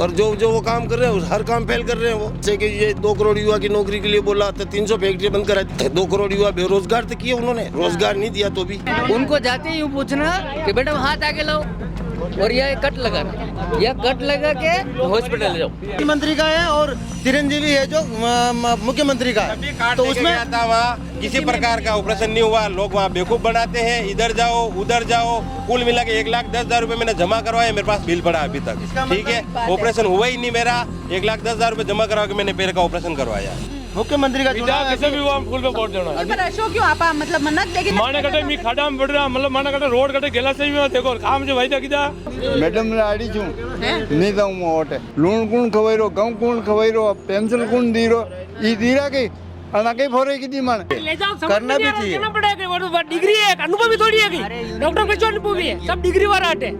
और जो जो वो काम कर रहे हैं हर काम फेल कर रहे हैं वो। जैसे कि ये 2 करोड़ युवा की नौकरी के लिए बोला तो 300 फैक्ट्री बंद कराई, 2 करोड़ युवा बेरोजगार तो किए उन्होंने, रोजगार नहीं दिया तो भी। उनको जाते ही यूँ पूछना कि बेटा हाथ आगे लाओ और यह कट लगाना, यह कट लगा के हॉस्पिटल जाओ। मुख्यमंत्री का है और चिरंजीवी है जो मुख्यमंत्री का है, तो उसमें वहाँ किसी प्रकार का ऑपरेशन नहीं हुआ। लोग वहाँ बेवकूफ बनाते हैं, इधर जाओ उधर जाओ। कुल मिला के 1,10,000 रुपए मैंने जमा करवाया, मेरे पास बिल पड़ा अभी तक, ठीक है। ऑपरेशन हुआ ही नहीं मेरा, 1,10,000 रुपए जमा करवा के मैंने पैर का ऑपरेशन करवाया। मुख्यमंत्री का चुनाव किसी भी वो फूल में वोट देना पर अशोक क्यों आपा मतलब मन्नत लेकिन माने कटे मी खाड़ा में बढ़ रहा मतलब माने कटे रोड कटे गेला से भी देखो काम जो भाई देखिदा मैडम आड़ी छू नहीं दऊं वोट लूण कौन खवाइरो गऊ कौन खवाइरो पेंसिल कौन दीरो ई दीरा के अना के फोरे की दी मन करना भी चाहिए। पड़ेगा वो डिग्री है, अनुभव भी थोड़ी है। डॉक्टर को जो अनुभव है, सब डिग्री वाला आटे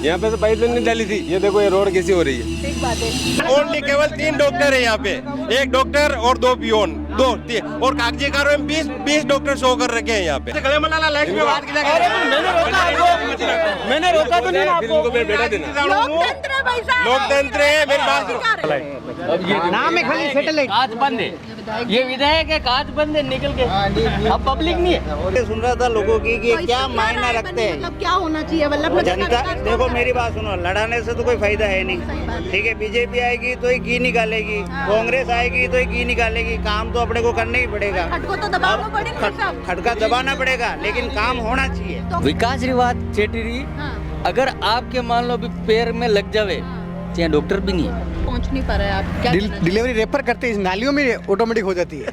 यहाँ पे तो पाइपलाइन नहीं डाली थी, ये देखो ये रोड कैसी हो रही है। ठीक बात है। ओनली केवल 3 डॉक्टर है यहाँ पे, 1 डॉक्टर और 2 पियोन, 2 और कागजी कारों में 20 डॉक्टर शो कर रखे हैं यहाँ पे। गले मलाला लाइट में बात की मैंने रोका तो नहीं आपको, बेटा देना लोकतंत्र है भाई साहब, लोकतंत्र है। मेरी बात नाम है खाली सैटेलाइट। कांच बंद है, ये विधायक है, कांच बंद है निकल के, अब पब्लिक नहीं है। सुन रहा था लोगों की कि तो क्या इसमें मायना राय रखते बनी, हैं मतलब क्या होना चाहिए वल्लभ नगर का जनता। विकास देखो होगा। मेरी बात सुनो, लड़ाने से तो कोई फायदा है नहीं, ठीक है। बीजेपी आएगी तो ही घी निकालेगी, कांग्रेस आएगी तो ही घी निकालेगी। काम तो अपने को करना ही पड़ेगा, खटको तो दबाना पड़ेगा सब। खटका दबाना पड़ेगा, लेकिन काम होना चाहिए। विकास रिवाज चेटरी हाँ, अगर आपके मान लो अभी पैर में लग जावे तो यहाँ डॉक्टर भी नहीं है। पहुंच नहीं पा रहे आप क्या करना चाहिए? डिलीवरी रेफर करते हैं, इस नालियों में ऑटोमेटिक हो जाती है।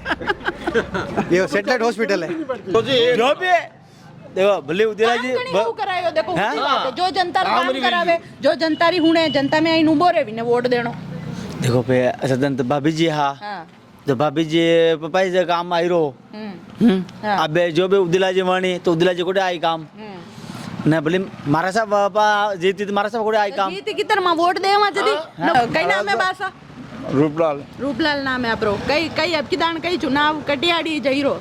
ये सैटेलाइट हॉस्पिटल है जो भी है। देखो भले उदयला जी काम घणी करायो, देखो हाँ? ऊँची बात है। जो जनता काम करावे, जो जनता री हुणे जनता में आई उभो रे ने वोट देनो। देखो पे सदन भाभी जी हाँ हाँ, तो भाभी जी पप्पा जी काम आई रो हाँ, अब जो भी उदयला जी वाणी तो उदयला जी को आई काम ना भले मारा साहब बापा जीती तो मारा साहब को आई काम जीती कितर मा वोट दे मा जदी कई नाम है बासा रूपलाल रूपलाल नाम है आपरो कई कई अब किदान कई चुनाव कटियाड़ी जईरो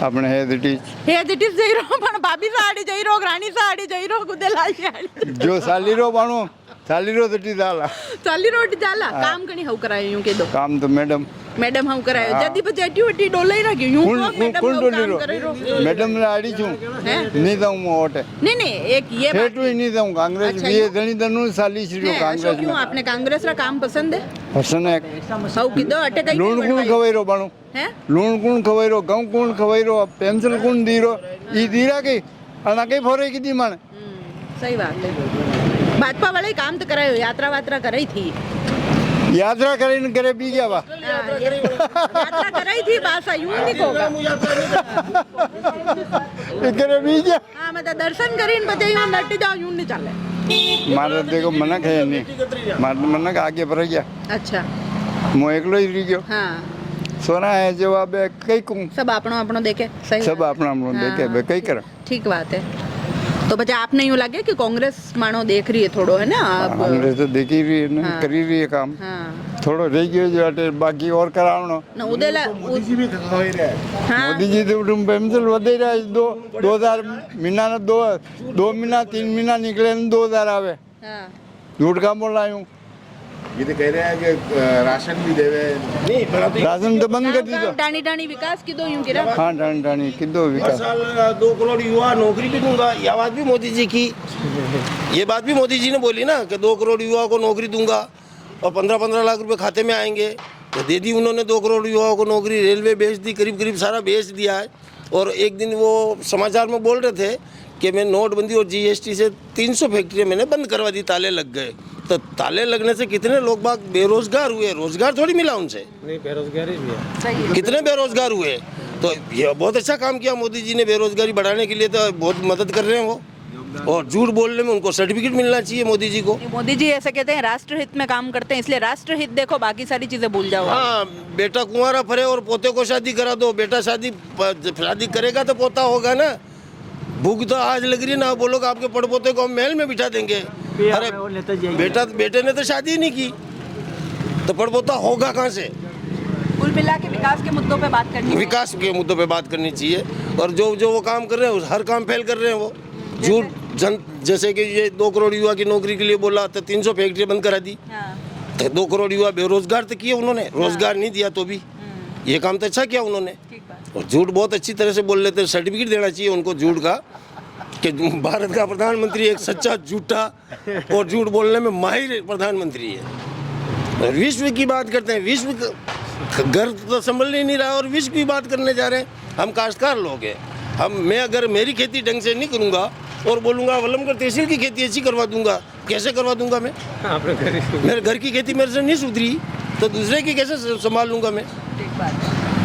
अपने हे दिटीज जईरो पण भाभी साड़ी जईरो रानी साड़ी जईरो गुदेलाल साड़ी जो सालीरो बाणो सालीरो दटी दाला चाली रोटी जाला काम कणी हउ करायो यूं के दो काम तो मैडम हउ करायो जदी बजेटी वटी डोलाई रखी यूं कौन डोलीरो मैडम आड़ी छू नहीं दऊं वोट नहीं नहीं एक ये बात फेटू ही नहीं दऊं कांग्रेस अच्छा, भी ये- धनी दनु साली श्रीयो है, कांग्रेस अशोक, में क्यों आपने कांग्रेस रा काम पसंद है हसन है हउ किदो अटे कई लूण कौन खवाइरो बाणो है लूण कौन खवाइरो गऊ कौन खवाइरो पेंसिल कौन दीरो ई दीरा के अना के फोरे की दी मन सही बात है भाजपा वाले काम तो करायो यात्रा वात्रा कराई थी यात्रा करे न करे पी गया बा यात्रा कराई थी बासा यूं नहीं होगा करे पी गया हाँ मतलब दर्शन करीन बताइयो नट जाओ यूं नहीं चले मारे देखो मनक है नहीं मनक आगे पर गया अच्छा मो एकलो ही रही गयो हाँ सोना है जवाब है कई को सब आपनो आपनो देखे सही सब बात अपना अपना देखे हाँ। बे कई कर ठीक बात है तो बच्चा आपने यूं लगे कि कांग्रेस मानो देख रही है थोड़ो है ना आप हमरे तो देखी रही है ना हाँ। करी रही है काम हाँ थोड़ो रह गयो जो अटे बाकी और करावनो ना उदेला हाँ मोदी जी तो तुम पेंसिल वधे रहा है 2000 महीना ना 2 महीना 3 महीना निकले 2000 आवे हाँ झूठ का बोला यूं ये तो कह रहे हैं कि राशन भी देवे राशन तो बंद कर दीजिए टाणी टाणी विकास की दो यूं गिरा हाँ डानी डानी किदो हर विकास साल 2 करोड़ युवा नौकरी भी दूंगा, यह बात भी मोदी जी की, ये बात भी मोदी जी ने बोली ना कि 2 करोड़ युवाओं को नौकरी दूंगा और 15-15 लाख रुपए खाते में आएंगे, तो दे दी उन्होंने 2 करोड़ युवाओं को नौकरी। रेलवे बेच दी, करीब करीब सारा बेच दिया है। और एक दिन वो समाचार में बोल रहे थे कि मैं नोटबंदी और जीएसटी से 300 फैक्ट्रियाँ मैंने बंद करवा दी, ताले लग गए। तो ताले लगने से कितने लोग बाग बेरोजगार हुए, रोजगार थोड़ी मिला उनसे, नहीं बेरोजगारी भी है। सही है कितने बेरोजगार हुए। तो ये बहुत अच्छा काम किया मोदी जी ने, बेरोजगारी बढ़ाने के लिए तो बहुत मदद कर रहे हैं वो। और झूठ बोलने में उनको सर्टिफिकेट मिलना चाहिए मोदी जी को। मोदी जी ऐसे कहते हैं राष्ट्रहित में काम करते हैं, इसलिए राष्ट्रहित देखो बाकी सारी चीजें भूल जाओ। हाँ, बेटा कुंवारा फरे और पोते को शादी करा दो। बेटा शादी करेगा तो पोता होगा ना। भूख तो आज लग रही है ना, बोलोगे आपके पड़पोते को हम महल में बिठा देंगे। अरे बेटे ने तो शादी ही नहीं की, तो पड़पोता होगा कहाँ से। कुल मिला के विकास के मुद्दों पे बात करनी है। विकास के मुद्दों पे बात करनी चाहिए। और जो जो वो काम कर रहे हैं हर काम फेल कर रहे हैं वो। झूठ जैसे कि ये 2 करोड़ युवा की नौकरी के लिए बोला तो 300 फैक्ट्री बंद करा दी। तो 2 करोड़ युवा बेरोजगार तो किए उन्होंने, रोजगार नहीं दिया तो भी ये काम तो अच्छा किया उन्होंने। और झूठ बहुत अच्छी तरह से बोल लेते हैं, सर्टिफिकेट देना चाहिए उनको झूठ का कि भारत का प्रधानमंत्री एक सच्चा झूठा और झूठ बोलने में माहिर प्रधानमंत्री है। और विश्व की बात करते हैं, विश्व घर तो संभल ही नहीं रहा और विश्व की बात करने जा रहे हैं। हम काश्तकार लोग हैं, मैं अगर मेरी खेती ढंग से नहीं करूँगा और बोलूँगा वल्लभगढ़ तहसील की खेती अच्छी करवा दूंगा, कैसे करवा दूंगा मैं? मेरे घर की खेती मेरे से नहीं सुधरी तो दूसरे की कैसे संभाल लूँगा मैं?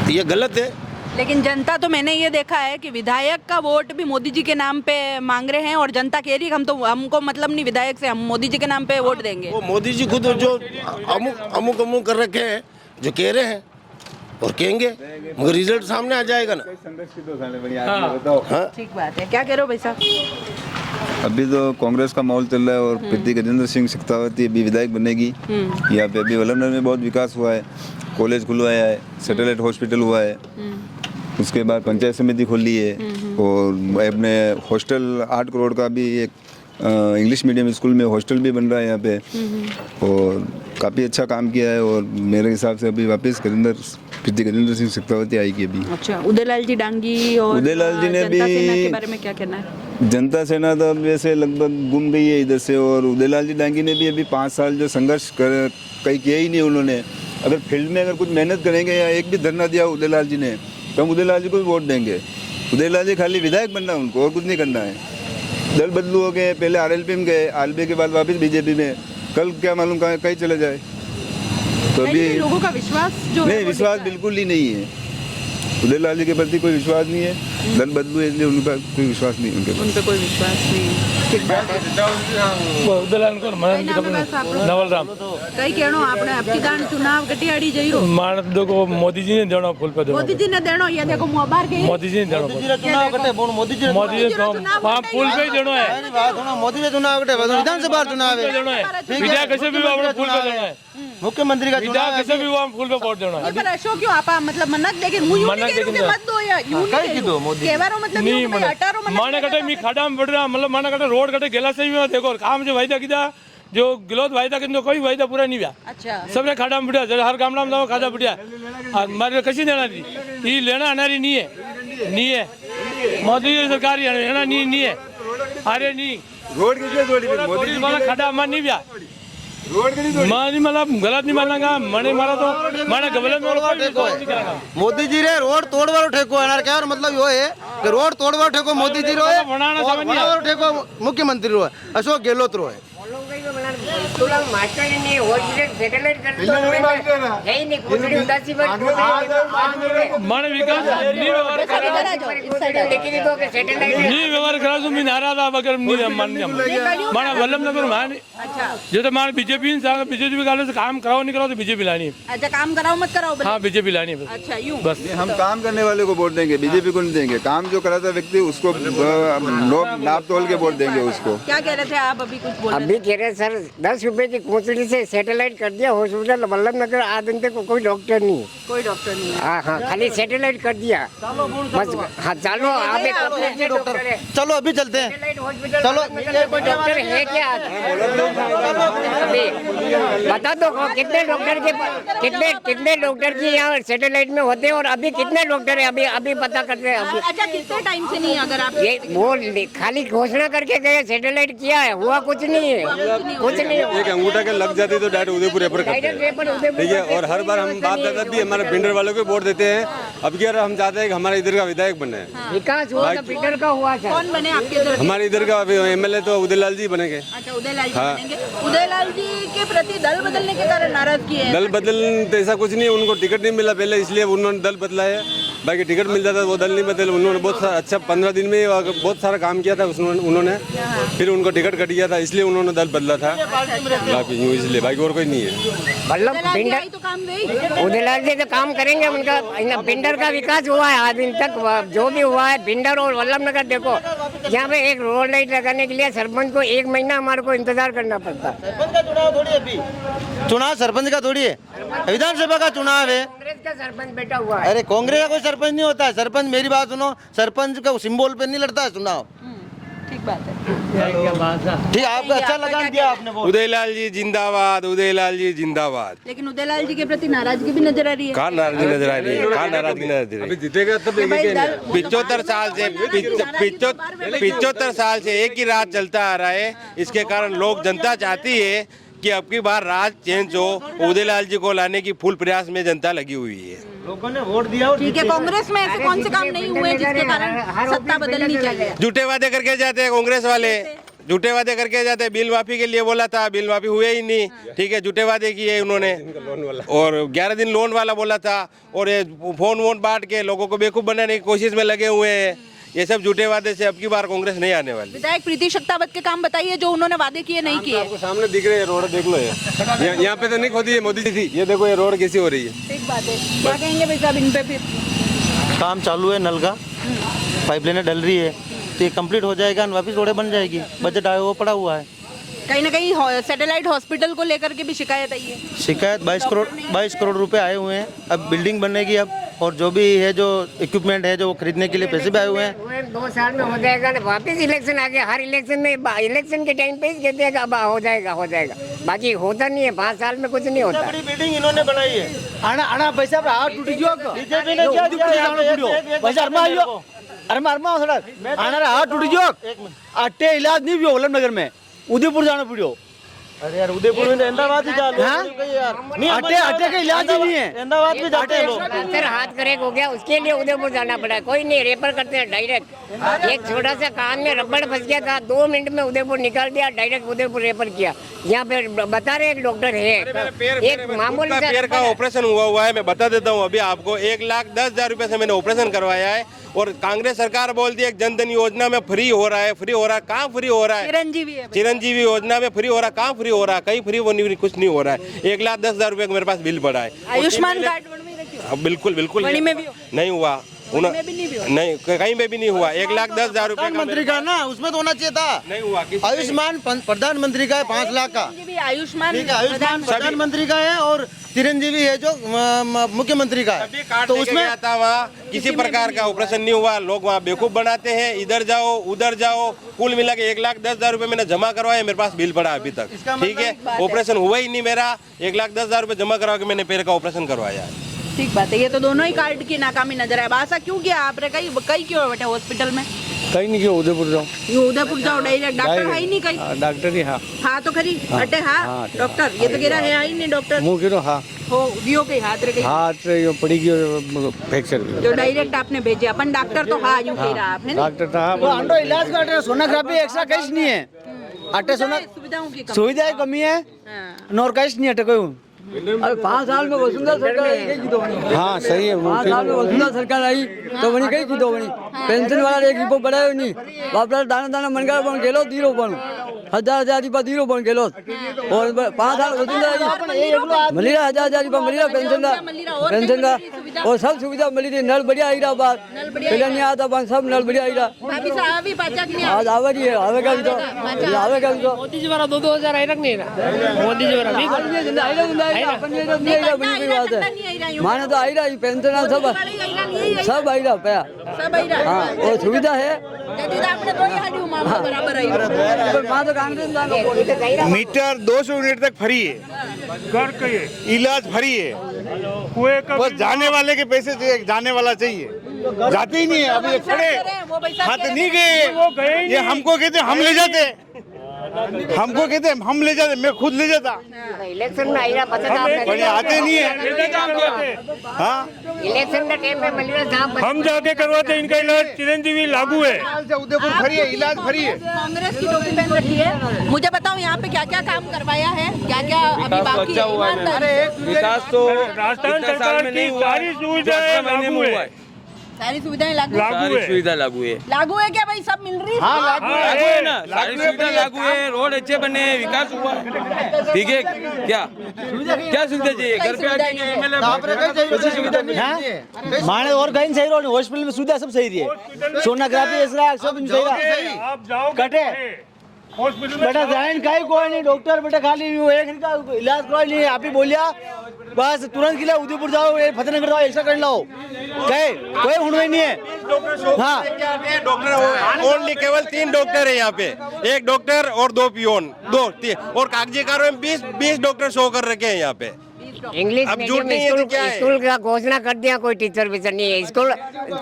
ये गलत है। लेकिन जनता तो मैंने ये देखा है कि विधायक का वोट भी मोदी जी के नाम पे मांग रहे हैं और जनता कह रही है हमको मतलब नहीं विधायक से, हम मोदी जी के नाम पे वोट देंगे। वो मोदी जी खुद जो अमुक कर रखे हैं जो कह रहे हैं और कहेंगे मगर रिजल्ट सामने आ जाएगा ना। ठीक बात है, क्या कह रहे हो भाई साहब? अभी तो कांग्रेस का माहौल चल रहा है और प्रीति गजेंद्र सिंह शेखावत अभी विधायक बनेगी। यहाँ पे अभी वल्लभनगर में बहुत विकास हुआ है, कॉलेज खुलवाया है, सैटेलाइट हॉस्पिटल हुआ है, उसके बाद पंचायत समिति खोली है और अपने हॉस्टल 8 करोड़ का भी एक इंग्लिश मीडियम स्कूल में हॉस्टल भी बन रहा है यहाँ पे और काफ़ी अच्छा काम किया है। और मेरे हिसाब से अभी वापस प्रीति गजेंद्र सिंह शेखावत आएगी अभी। अच्छा, उदयलाल जी डांगी और उदयलाल जी ने जनता भी सेना के बारे में क्या कहना है? जनता सेना तो अब वैसे लगभग गुम गई है इधर से और उदयलाल जी डांगी ने भी अभी 5 साल जो संघर्ष कहीं किया ही नहीं उन्होंने। अगर फील्ड में अगर कुछ मेहनत करेंगे या एक भी धरना दिया उदयलाल जी ने तो हम उदयलाल जी को भी वोट देंगे। उदयलाल जी खाली विधायक बनना है उनको और कुछ नहीं करना है। दल बदलू हो गए, पहले आरएलपी में गए, आरएलपी के बाद वापस बीजेपी में, कल क्या मालूम कहीं चले जाए। तो अभी लोगों का विश्वास जो नहीं, विश्वास बिल्कुल ही नहीं है उदयलाल जी के प्रति, कोई विश्वास नहीं है। दल बदलू है इसलिए उनका कोई विश्वास नहीं, उन पे कोई विश्वास नहीं। ठीक बात है। उदयलाल को नवल राम कई कहनो आपने अबकी दान चुनाव कटियाड़ी जई रो मान देखो मोदी जी ने देना फूल पे मोदी जी ने देनो ये देखो मोबार के मोदी जी ने देना चुनाव कटे मोदी जी हाँ फूल पे देना है। मोदी जी चुनाव कटे विधानसभा चुनाव है, विजय कैसे भी फूल पे देना है, मुख्यमंत्री का चुनाव कैसे भी फूल पे वोट देना है। पर अशोक क्यों आपा मतलब मन्नत देके मुझे मत दो या यूं नहीं की दो मोदी केवारो मतलब नहीं माने कटे मी खाड़ा में बढ़ रहा मतलब माने कटे रोड कटे गेला से भी देखो काम जो वायदा किया जो गिलोत वायदा किया कोई वायदा पूरा नहीं हुआ। अच्छा, सबने खाड़ा में बढ़िया हर गामड़ा में खाड़ा बढ़िया मारे कशी देना थी ये लेना अनारी नहीं है मोदी सरकार लेना नहीं है। अरे नहीं रोड मोदी वाला खाड़ा हमारा नहीं हुआ मानी मतलब गलत नहीं मानागा मने मारा तो माने गबले में मोदी जी रे रोड तोड़वारो ठेको है क्या मतलब यो है कि रोड तोड़वारो ठेको मोदी जी रो है, बनावरो ठेको मुख्यमंत्री रो है, अशोक गहलोत रो है। माने विकास नहीं व्यवहार करा तो मैं नाराज आ बगर नहीं मान्य माने वल्लभनगर माने जो तो माने बीजेपी से काम कराओ नहीं कराओ तो बीजेपी लानी है। अच्छा, काम कराओ मत कराओ हाँ बीजेपी लानी है। अच्छा यूं बस हम काम करने वाले को वोट देंगे, बीजेपी को नहीं देंगे। काम जो कराता व्यक्ति उसको नाप तोल के वोट देंगे उसको। क्या कह रहे थे आप? अभी कुछ बोल अभी कह रहे सर 10 रुपए की कोचड़ी से सैटेलाइट कर दिया हॉस्पिटल वल्लभनगर आज दिन तक कोई डॉक्टर नहीं है, कोई डॉक्टर नहीं है। हाँ खाली सैटेलाइट कर दिया बस। हाँ चलो चलो अभी चलते हैं, चलो कोई डॉक्टर है क्या? अभी बता दो कितने डॉक्टर की यहाँ सैटेलाइट में होते हैं और अभी कितने डॉक्टर है अभी पता करते हैं। अच्छा, कितने टाइम से नहीं अगर आप ये वो खाली घोषणा करके गए सैटेलाइट किया है, हुआ कुछ नहीं है, कुछ नहीं। एक अंगूठा के लग जाती तो डायरेक्ट उदयपुर रेफर करते हैं, ठीक है। और हर बार हम बाप दादा भी हमारे बिल्डर वालों को वोट देते हैं। अब क्या हम चाहते हैं कि हमारे इधर का विधायक बने। विकास हुआ तो बिल्डर का हुआ था। कौन बने आपके इधर? हमारे इधर का एमएलए तो उदयलाल जी बनेंगे। अच्छा, उदयलाल जी बनेंगे। उदयलाल जी के प्रति दल बदलने के कारण नाराजगी है? दल बदल तो ऐसा कुछ नहीं, उनको टिकट नहीं मिला पहले इसलिए उन्होंने दल बदला है। बाकी टिकट मिल जाता वो दल नहीं बदले। उन्होंने बहुत अच्छा 15 दिन में बहुत सारा काम किया था उन्होंने, फिर उनको टिकट कट गया था इसलिए उन्होंने दल बदला था। बाकी यूँ इसलिए बाकी और कोई नहीं है। उदयलाल जी तो काम करेंगे, उनका बिंडर का विकास हुआ है आज दिन तक जो भी हुआ है। बिंडर और वल्लभनगर देखो यहाँ पे एक रोड लाइट लगाने के लिए सरपंच को 1 महीना हमारे को इंतजार करना पड़ता। सरपंच का चुनाव थोड़ी है अभी, चुनाव सरपंच का थोड़ी है, विधानसभा का चुनाव है। कांग्रेस का सरपंच बैठा हुआ है। अरे कांग्रेस का कोई सरपंच नहीं होता है। सरपंच मेरी बात सुनो, सरपंच का सिंबल पे नहीं लड़ता है चुनाव। ठीक बात है। ठीक है, आपका अच्छा लगा दिया आपने वोट। उदयलाल जी जिंदाबाद, उदयलाल जी जिंदाबाद। लेकिन उदयलाल जी के प्रति नाराजगी भी नजर आ रही है। कहाँ नाराजगी नजर आ रही है? कहाँ नाराजगी नजर आ रही है? अभी जीतेगा तब कि भाई दल- 75 साल से 75 साल से एक ही राज चलता आ रहा है। इसके कारण लोग जनता चाहती है कि अब की बार राज चेंज हो। उदयलाल जी को लाने की फुल प्रयास में जनता लगी हुई है। लोगों ने वोट दिया और ठीक है, कांग्रेस में ऐसे कौन से काम नहीं हुए जिसके कारण सत्ता बदलनी चाहिए? झूठे वादे करके जाते हैं कांग्रेस वाले, झूठे वादे करके जाते हैं। बिल माफी के लिए बोला था, बिल माफी हुए ही नहीं। ठीक है, झूठे वादे किए उन्होंने। और 11 दिन लोन वाला बोला था, और ये फोन वोन बांट के लोगों को बेवकूफ बनाने की कोशिश में लगे हुए हैं। ये सब झूठे वादे से अब की बार कांग्रेस नहीं आने वाली। विधायक प्रीति शक्तावत के काम बताइए जो उन्होंने वादे किए नहीं किए। आपको सामने दिख रहे हैं रोड, देख लो। यहाँ पे तो नहीं खोदी है मोदी जी थी। ये देखो ये रोड कैसी हो रही है। ठीक बात है। क्या कहेंगे भाई साहब इन पे फिर? काम चालू है, नल का पाइपलाइनें डल रही है, तो ये कंप्लीट हो जाएगा, वापस रोडें बन जाएगी। बजट आया वो पड़ा हुआ है। कहीं ना कहीं सैटेलाइट हॉस्पिटल को लेकर के भी शिकायत आई है। शिकायत 22 करोड़ रुपए आए हुए हैं। अब बिल्डिंग बनेगी अब, और जो भी है, जो इक्विपमेंट है, जो वो खरीदने के लिए पैसे भी आए हुए हैं। 2 साल में हो जाएगा ना। वापस इलेक्शन आ गया। हर इलेक्शन में इलेक्शन के टाइम पे ही कहते हैं कि अब हो जाएगा, हो जाएगा। बाकी होता नहीं है। 5 साल में कुछ नहीं होता। बड़ी बिल्डिंग इन्होंने बनाई है। आना आना पैसा हाथ टूट गयो। बीजेपी ने क्या दिया? पैसा अरमा आयो, अरमा सड़क आना हाथ टूट गयो। अट्टे इलाज नहीं हुआ वल्लभनगर में, उदयपुर जाना पड़ो। अरे यार, उदयपुर में तो अहमदाबाद ही चालू है यार। अट्टे का इलाज ही नहीं है, अहमदाबाद में जाते हैं लोग। सर हाथ करेक्ट हो गया, उसके लिए उदयपुर जाना पड़ा। कोई नहीं, रेफर करते हैं डायरेक्ट। एक छोटा सा कान में रबड़ फंस गया था, 2 मिनट में उदयपुर निकाल दिया, डायरेक्ट उदयपुर रेफर किया। यहाँ पे बता रहे एक डॉक्टर है, एक मामूली सा पैर का ऑपरेशन हुआ है। मैं बता देता हूँ अभी आपको। 1,10,000 रुपए से मैंने ऑपरेशन करवाया है। और कांग्रेस सरकार बोलती है जन धन योजना में फ्री हो रहा है, फ्री हो रहा है। कहाँ फ्री हो रहा है? चिरंजीवी योजना में फ्री हो रहा है। कहाँ फ्री हो रहा है? कहीं फ्री वो नहीं, कुछ नहीं हो रहा है। 1,10,000 रुपए का मेरे पास बिल पड़ा है। आयुष्मान कार्ड बिल्कुल बिल्कुल नहीं हुआ। नहीं, कहीं में भी नहीं हुआ। 1,10,000 रुपए प्रधानमंत्री का ना, उसमें तो होना चाहिए था। नहीं हुआ। आयुष्मान प्रधानमंत्री का है 5 लाख का। आयुष्मान ठीक है, आयुष्मान प्रधानमंत्री का है, और चिरंजीवी है जो मुख्यमंत्री का है। तो उसमें आता वहाँ किसी प्रकार का ऑपरेशन नहीं हुआ। लोग वहाँ बेवकूफ बनाते हैं, इधर जाओ उधर जाओ। कुल मिला के 1,10,000 रुपए मैंने जमा करवाया, मेरे पास बिल पड़ा अभी तक। ठीक है, ऑपरेशन हुआ ही नहीं मेरा। 1,10,000 रुपए जमा करवा के मैंने पैर का ऑपरेशन करवाया है। ठीक बात है। ये तो दोनों ही कार्ड की नाकामी नजर है। ऐसा क्यों किया आपने? कहीं क्यों बैठे हॉस्पिटल में? कहीं नहीं, क्यों उदयपुर जाओ? उदयपुर जाओ डायरेक्ट। डॉक्टर है ही नहीं कहीं? डॉक्टर ही हाँ हाँ तो खरी अटे हाँ डॉक्टर। ये तो कह रहा है ही नहीं डॉक्टर। मुँह गिरो हाँ हो दियो के हाथ रे हाथ यो पड़ी गई फ्रैक्चर जो डायरेक्ट आपने भेजे। अपन डॉक्टर तो हाँ यूं कह रहा आपने। डॉक्टर था अंडो इलाज का अटे सोनोग्राफी एक्स्ट्रा कहीं नहीं है। अटे सुविधाओं की सुविधा कमी है, नॉर कहीं नहीं अटे कोई। 5 साल में वसुंधरा सरकार आई गई दो। हाँ सही है। 5 साल में वसुंधरा सरकार आई तो बनी गई की दो बनी। पेंशन वाला 1 रुपये बढ़ायो नहीं। बापरा दाना दाना मनगा बन गेलो 0 बन 1000 रुपया 0 बन गेलो। और 5 साल वसुंधरा आई मलिरा 1000 रुपया मलिरा पेंशन का और सब सुविधा मिली थी। नल बढ़िया आई रहा बात पहले नहीं आता, सब नल बढ़िया आई रहा। आज आवेगा भी तो मोदी जी वाला 2,000 आई रख नहीं रहा। मोदी जी वाला माने तो आई रहा पेंशन सब आई रहा पया। हाँ वो सुविधा है। मीटर 200 यूनिट तक फ्री है, घर का इलाज फ्री है। बस जाने वाले के पैसे चाहिए, जाने वाला चाहिए, जाते ही नहीं है। अभी खड़े हाथ नहीं गए, ये हमको कहते हम ले जाते, हमको कहते हम ले जाते, मैं खुद ले जाता। इलेक्शन में आएगा पता था आते नहीं है। हाँ इलेक्शन का टाइम पे मलिरा हम जाके करवाते। इनका इलाज चिरंजीवी लागू है। उदयपुर फ्री है, इलाज फ्री है। कांग्रेस की टोपी पहन रखी है। मुझे बताओ यहाँ पे क्या क्या काम करवाया है, क्या क्या अभी बाकी है? विकास तो राजस्थान सरकार की सारी सुविधाएं लागू है। सारी सुविधाएं लागू है। लागू है क्या भाई? सब मिल रही है? हाँ लागू है ना, सारी सुविधा लागू है। रोड अच्छे बने, विकास हुआ। ठीक है, क्या सुविधा चाहिए? घर पे आके माने और कहीं सही रोड हॉस्पिटल में सुविधा सब सही रही है। सोनोग्राफी सब सही रहा। आप जाओ कटे बेटा जाइन का ही कोई नहीं, डॉक्टर बेटा खाली एक का इलाज कोई नहीं। आप ही बोलिया बस तुरंत के लिए उदयपुर जाओ, ये फतेहनगर जाओ, एक्स्ट्रा कर लाओ, कहे कोई हुड़वे नहीं है। हाँ डॉक्टर ओनली केवल 3 डॉक्टर है यहाँ पे, 1 डॉक्टर और 2 पियोन, 2 और कागजी कारों में 20 डॉक्टर शो कर रखे हैं यहाँ पे। इंग्लिश अब झूठ नहीं है तो क्या है? स्कूल का घोषणा कर दिया, कोई टीचर विचर नहीं है। स्कूल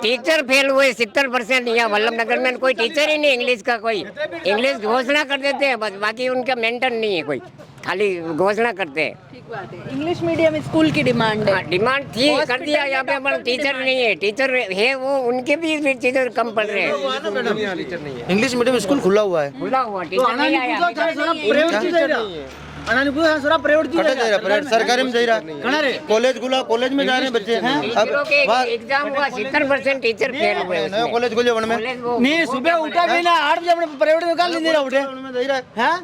टीचर फेल हुए 70% यहाँ वल्लभनगर में, कोई टीचर ही नहीं इंग्लिश का। कोई इंग्लिश घोषणा कर देते हैं बस, बाकी उनका मेंटेन नहीं है, कोई खाली घोषणा करते हैं। ठीक बात है। इंग्लिश मीडियम स्कूल की डिमांड है। डिमांड थी, कर दिया। यहाँ पे हमारा टीचर नहीं है, टीचर है वो उनके भी टीचर कम पड़ रहे हैं। इंग्लिश मीडियम स्कूल खुला हुआ है, खुला हुआ टीचर नहीं आया। प्राइवेट सरकारी में जा रहा, कॉलेज खुला, कॉलेज में जा रहे हैं बच्चे। अब एग्जाम हुआ 70% टीचर फेल हुए। नया कॉलेज खुले में नहीं, सुबह उठा भी ना 8 बजे अपने प्राइवेट में काल नहीं रहा उठे हैं।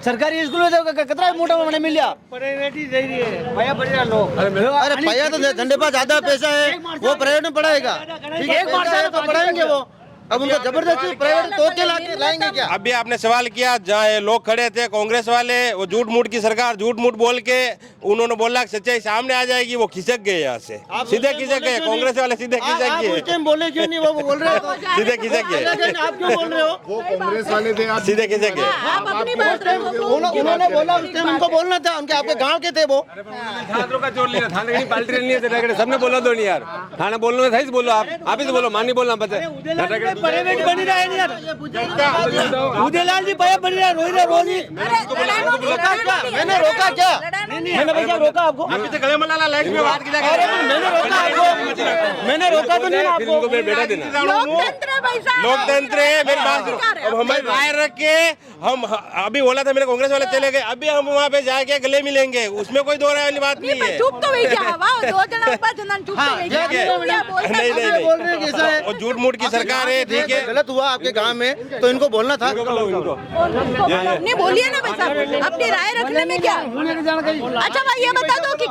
सरकारी स्कूल में तो कितना मोटा मैंने मिल गया, प्राइवेट ही दे रही है भैया बढ़िया लोग। अरे भैया तो झंडे पास ज्यादा पैसा है, वो प्राइवेट में पढ़ाएगा, एक बार तो पढ़ाएंगे वो। अब उनको जबरदस्ती प्राइवेट तो के लाएंगे क्या? अभी आपने सवाल किया, जहाँ लोग खड़े थे कांग्रेस वाले, वो झूठ मूठ की सरकार झूठ मूठ बोल के उन्होंने बोला कि सच्चाई सामने आ जाएगी, वो खिसक गए यहाँ से, सीधे खिसक गए कांग्रेस वाले, सीधे खिसक गए। उस टाइम बोले क्यों नहीं, वो बोल रहे हो सीधे खिसक गए, आप क्यों बोल रहे हो? वो कांग्रेस वाले थे, आप सीधे खिसक गए। उन्होंने बोला उस टाइम, उनको बोलना था, उनके आपके गाँव के थे वो। छात्रों का जोर लेना, थाने की पाल्टी नहीं है, सबने बोला दो नहीं यार, थाना बोलने में था, बोलो आप ही तो बोलो, मान नहीं बोलना प्राइवेट बनी रहा है यार, उदयलाल जी भैया बनी रहा, रोई रहा रोज ही। मैंने रोका क्या? मैंने भैया रोका आपको? गले में लाला लाइट में बात की जाएगी। मैंने रोका आपको? मैंने रोका तो नहीं आपको? बेटा देना लोकतंत्र है, मेरी बात सुनो। अब हमें राय रख के हम अभी बोला था, मेरे कांग्रेस वाले चले गए, अभी हम वहाँ पे जाके गले मिलेंगे, उसमें कोई दो राय वाली बात नहीं है। चुप तो वही क्या हुआ, 2 जना ऊपर जना चुप तो वही क्या नहीं बोल रहे हैं कैसा है? और झूठ मूठ की सरकार है, ठीक है। गलत हुआ आपके गांव में तो इनको बोलना था। नहीं बोलिए ना भाई साहब, अपनी राय रखने में क्या? अच्छा भाई ये बता दो कि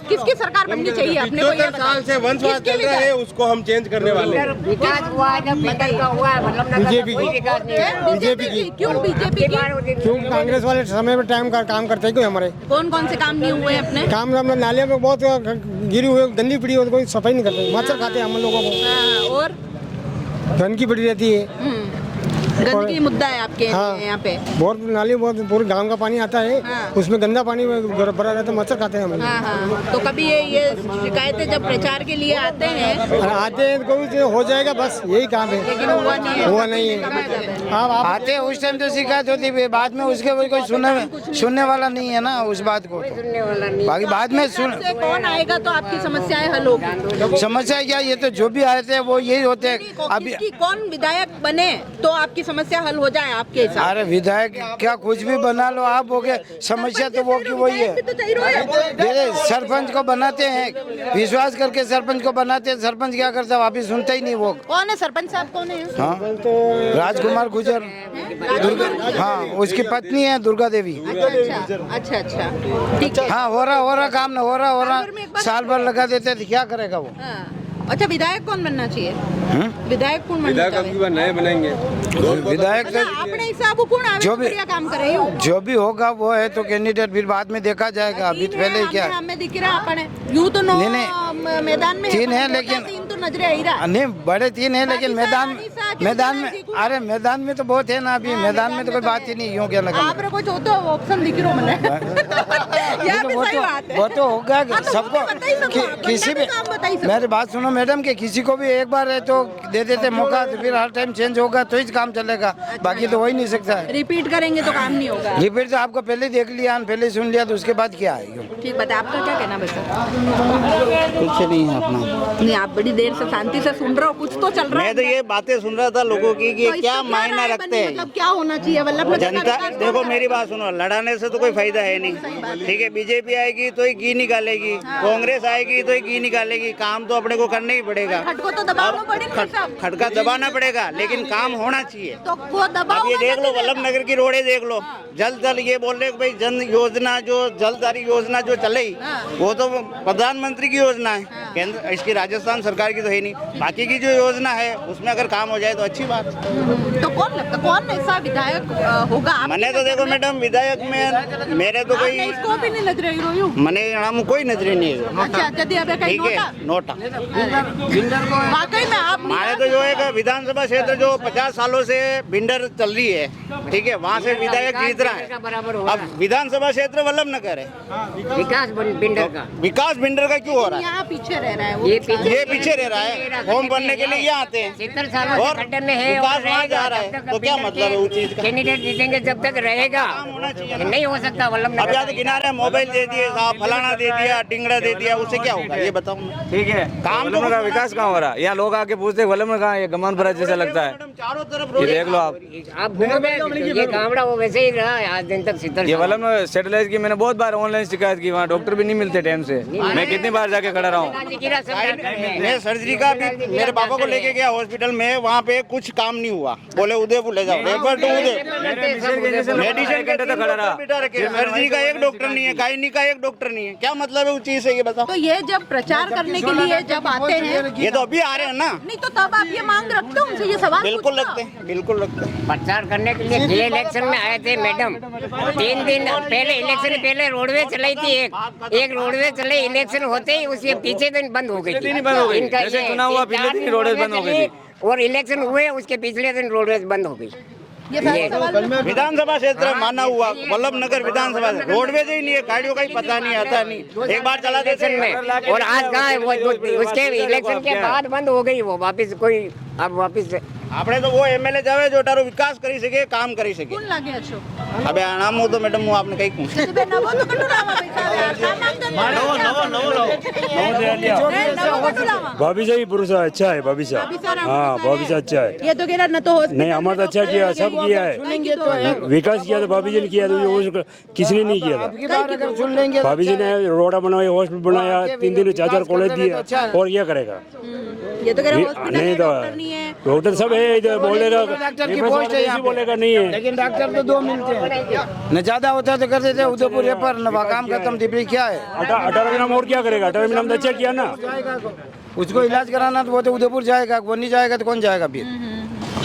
किसकी सरकार बननी चाहिए अपने को, ये साल से वंशवाद चल रहा है, उसको हम चेंज करने वाले हैं। विकास हुआ है जब बदल का हुआ है, बीजेपी बीजेपी की क्यों? बीजेपी की क्यों? कांग्रेस वाले समय पे टाइम का काम करते हैं, क्यों हमारे कौन से काम नहीं हुए अपने? काम नालियों में बहुत गिरी हुई गंदी पड़ी हो, कोई सफाई नहीं करते, मच्छर खाते हैं हम लोगों को, और गंदगी पड़ी रहती है। गंदगी मुद्दा है आपके हाँ। यहाँ पे? बहुत नाली, बहुत पूरे गांव का पानी आता है, हाँ। उसमें गंदा पानी भरा रहता है, मच्छर खाते हैं हम। हाँ। तो कभी ये शिकायतें जब प्रचार के लिए आते हैं आते हैं कोई हो जाएगा, बस यही काम है, लेकिन हुआ नहीं है। आप आते हैं उस टाइम तो शिकायत होती है, बाद में उसके कोई सुनने वाला नहीं है ना उस बात को, बाकी बाद में से कौन आएगा तो आपकी समस्याएं हल होगी? समस्या क्या, ये तो जो भी आए थे वो यही होते हैं। अभी कौन विधायक बने तो आपकी समस्या हल हो जाए आपके हिसाब? अरे विधायक क्या कुछ भी बना लो आप, हो गए समस्या तो वो की वही है। मेरे सरपंच को बनाते हैं, विश्वास करके सरपंच को बनाते हैं, सरपंच क्या करता है वापिस सुनता ही नहीं। वो कौन है सरपंच साहब, कौन है? हाँ राजकुमार गुजर, हाँ उसकी पत्नी है दुर्गा देवी। अच्छा ठीक है। हाँ हो रहा काम न हो रहा साल भर लगा देते थे, क्या करेगा वो? अच्छा विधायक कौन बनना चाहिए? विधायक कौन बनना चाहिए? नए बनेंगे विधायक अपने हिसाब को जो भी काम कर रही हूँ, जो भी होगा वो है तो कैंडिडेट फिर बाद में देखा जाएगा, अभी तो पहले क्या हमें दिख रहा अपने यूँ तो मैदान में 3 है, लेकिन 3 तो नजरे आ ही रहा। नहीं बड़े 3 है, लेकिन मैदान में अरे मैदान में तो बहुत है ना, अभी मैदान में तो कोई बात ही नहीं, यूँ क्या लगा आप कुछ हो तो ऑप्शन दिख रहा मैंने वो तो होगा सबको, किसी भी मेरी बात सुनो मैडम के किसी को भी एक बार है तो दे देते मौका, तो फिर हर टाइम चेंज होगा तो ही काम चलेगा, बाकी तो हो ही नहीं सकता है। रिपीट करेंगे तो काम नहीं होगा। रिपीट तो आपको पहले देख लिया, पहले सुन लिया, तो उसके बाद क्या है? ठीक बता, आपका क्या कहना वैसे? कुछ नहीं है अपना, नहीं आप बड़ी देर से शांति से सुन रहे हो, कुछ तो चल रहा है। मैं तो ये बातें सुन रहा था लोगों की कि तो क्या मायना रखते हैं, मतलब क्या होना चाहिए? जनता देखो मेरी बात सुनो, लड़ाने से तो कोई फायदा है नहीं, ठीक है। बीजेपी आएगी आएगी तो ही घी निकालेगी, कांग्रेस आएगी तो ही घी निकालेगी। काम तो अपने को करना ही पड़ेगा। खटको तो दबाना पड़ेगा साहब। खटका दबाना पड़ेगा, लेकिन काम होना चाहिए। तो वो दबाओ। अब ये देख लो, वल्लभ नगर की रोडें देख लो, जल्द जल्द ये बोल रहे भाई जन योजना जो जलधारी योजना जो चले वो तो प्रधानमंत्री की योजना है, केंद्र इसकी राजस्थान सरकार की तो है नहीं। बाकी की जो योजना है उसमें अगर काम हो जाए तो अच्छी बात। तो कौन लगता, कौन ऐसा विधायक होगा? मैंने तो देखो मैडम, विधायक में मेरे तो कोई इसको भी नहीं नजर मने हम कोई नजर नहीं है। अच्छा, यदि अब कहीं ठीक है, नोटा वाकई में आप हमारे तो जो है विधानसभा क्षेत्र जो 50 सालों से भिंडर चल रही है, ठीक है, वहाँ से विधायक जीत रहा है। अब विधानसभा क्षेत्र वल्लभ नगर है, विकास भिंडर का क्यों हो रहा है? यहाँ पीछे रह रहा है, ये पीछे रह रहा है, फॉर्म भरने के लिए यहाँ आते हैं 70 सालों से और खड्डे में है विकास और वहाँ जा रहा है, तो क्या मतलब है उस चीज का? कैंडिडेट जीतेंगे जब तक रहेगा, होना चाहिए ना। नहीं हो सकता वल्लभ अब नगर। यहाँ तो किनारे मोबाइल दे दिए साहब, फलाना दे दिया, टिंगड़ा दे दिया, उससे क्या होगा ये बताओ। ठीक है, काम तो का विकास कहाँ हो रहा है? यहाँ लोग आके पूछते वल्लभ में कहाँ, ये गमानपुरा जैसा लगता है। चारों तरफ ये देख लो आप, ये कामड़ा वो वैसे ही रहा है आज दिन तक 70 ये वल्लभ में सेटेलाइट की मैंने बहुत बार ऑनलाइन शिकायत की, वहाँ डॉक्टर भी नहीं मिलते टाइम से। मैं कितनी बार जाके खड़ा रहा हूँ। मैं सर्जरी का भी मेरे पापा को लेके गया हॉस्पिटल में, वहाँ पे कुछ काम नहीं हुआ, बोले उदयपुर ले जाओ, रेफर टू उदयपुर। मेडिसिन के घंटे तक खड़ा रहा। सर्जरी का एक डॉक्टर नहीं है, गायनी का एक डॉक्टर नहीं है, क्या मतलब है उस चीज से ये बताओ। तो ये जब प्रचार करने के लिए जब आते हैं, ये तो अभी आ रहे हैं ना, नहीं तो तब आप ये मांग रखते हो उनसे, ये सवाल बिल्कुल पूछते हो? लगते हैं, बिल्कुल लगते हैं। प्रचार करने के लिए ये इलेक्शन में आए थे मैडम। 3 दिन पहले इलेक्शन पहले रोडवेज चलाई थी, एक रोडवेज चले, इलेक्शन होते ही उसके पीछे दिन बंद हो गई थी। इनका जैसे चुनाव हुआ पिछले दिन रोडवेज बंद हो गई थी, और इलेक्शन हुए उसके पिछले दिन रोडवेज बंद हो गई। ये सारे सवाल विधानसभा क्षेत्र माना हुआ वल्लभ नगर विधानसभा, रोडवेज ही नहीं है, गाड़ियों का ही पता नहीं, आता नहीं, एक बार चला देते में। और आज कहाँ है वो, उसके इलेक्शन के बाद बंद हो गई वो, वापिस कोई अब वापिस આપણે તો वो एमएलए जावे जो તારો વિકાસ કરી શકે, કામ કરી શકે। कौन लागे अशोक? હવે આનામ હું તો મેડમ હું આપને કઈ કહું। तो बे नवो तो कटू लावा पैसा यार, का नाम नवो कटू लावा। भाभी जी पुरुष अच्छा है, भाभी साहब हाँ, भाभी साहब अच्छा है। ये तो कह रहा न तो हॉस्पिटल नहीं हमारा तो अच्छा किया, सब किया है, विकास किया तो भाभी जी ने किया, तो किसी ने नहीं किया था। भाभी जी ने रोड़ा बनाया, हॉस्पिटल बनाया, 3 दिन 4 कॉलेज दिया, और क्या करेगा? ये तो कह रहा हॉस्पिटल नहीं है, तो डॉक्टर नहीं है। डॉक्टर सब है इधर, बोलेगा बोलेगा नहीं है। लेकिन डॉक्टर तो 2 मिलते हैं, न ज्यादा होता तो कर देते उदयपुर रेफर, न काम खत्म। डिब्री क्या है, 18 नाम और क्या करेगा? 18 नाम तो अच्छा किया ना। उसको इलाज कराना तो वो तो उदयपुर जाएगा, वो नहीं जाएगा तो कौन जाएगा फिर?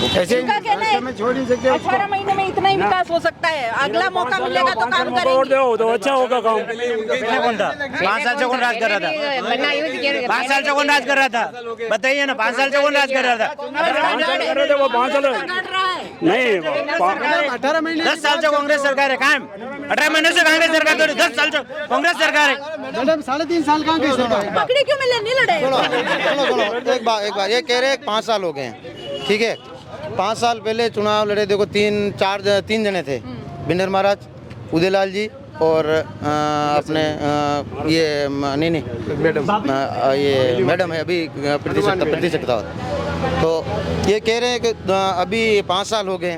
ऐसे इनका कहना है में छोड़ नहीं सकते। 18 महीने में इतना ही विकास हो सकता है, अगला मौका मिलेगा तो काम और करेंगे। दो तो अच्छा होगा काम। 5 साल से कौन राज कर रहा था? 5 साल से कौन राज कर रहा था? बताइए ना, 5 साल से कौन राज कर रहा था? 5 साल कर रहे थे वो, 5 साल नहीं 18 महीने 10 साल से कांग्रेस सरकार है कायम, 18 महीने से कांग्रेस सरकार थोड़ी, 10 साल से कांग्रेस सरकार है। मैडम 3.5 साल कहाँ गई सरकार? पकड़ी क्यों मिले, नहीं लड़े? सुनो एक बार ये कह रहे 5 साल हो गए हैं, ठीक है। 5 साल पहले चुनाव लड़े, देखो 3 जने थे, भिंडर महाराज, उदयलाल जी और अपने ये नहीं ये मैडम है अभी प्रीति चक्रवर्ती। तो ये कह रहे हैं कि अभी 5 साल हो गए,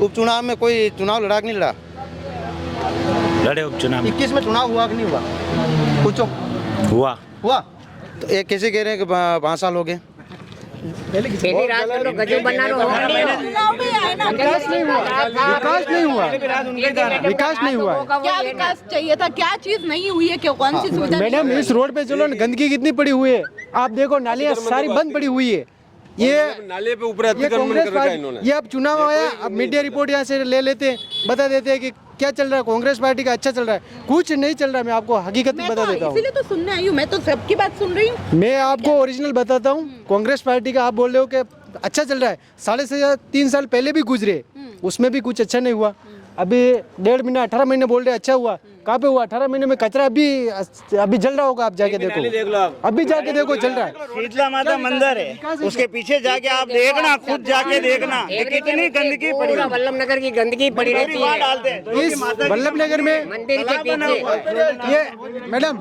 उपचुनाव में कोई चुनाव लड़ा कि नहीं लड़ा? लड़े उपचुनाव 21 में चुनाव हुआ कि नहीं हुआ? पूछो। हुआ तो ये कैसे कह रहे हैं कि 5 साल हो गए? पहली रात में तो गजब बना लो, चुनाव भी आए ना, विकास नहीं हुआ, विकास नहीं हुआ। क्या विकास चाहिए था, क्या चीज नहीं हुई है, क्यों, कौन सी सुविधा? मैडम इस रोड पे चलो, गंदगी कितनी पड़ी हुई है, आप देखो नालियाँ सारी बंद पड़ी हुई है। ये नाले पे ऊपर ये अतिक्रमण कांग्रेस कर रखा है पार्टी, इन्होंने। ये अब चुनाव आया, अब मीडिया रिपोर्ट यहाँ से ले लेते हैं, बता देते हैं कि क्या चल रहा है, कांग्रेस पार्टी का अच्छा चल रहा है, कुछ नहीं चल रहा है। मैं आपको हकीकत मैं बता तो देता हूँ, इसीलिए तो सुनने आई हूँ, मैं तो सबकी बात सुन रही हूँ। मैं आपको ओरिजिनल बताता हूँ। कांग्रेस पार्टी का आप बोल रहे हो कि अच्छा चल रहा है, 3.5 साल पहले भी गुजरे, उसमें भी कुछ अच्छा नहीं हुआ। अभी 1.5 महीना 18 महीने बोल रहे अच्छा हुआ, कहाँ पे हुआ? 18 महीने में कचरा अभी जल रहा होगा, आप जाके देखो, अभी जाके देखो जल रहा है। शीतला माता मंदिर है, उसके पीछे जाके आप देखना, खुद जाके देखना कितनी गंदगी पड़ी। वल्लभ नगर की गंदगी पड़ी रहती वहाँ है डालते हैं। इस वल्लभ नगर में मंदिर के पीछे। ये मैडम,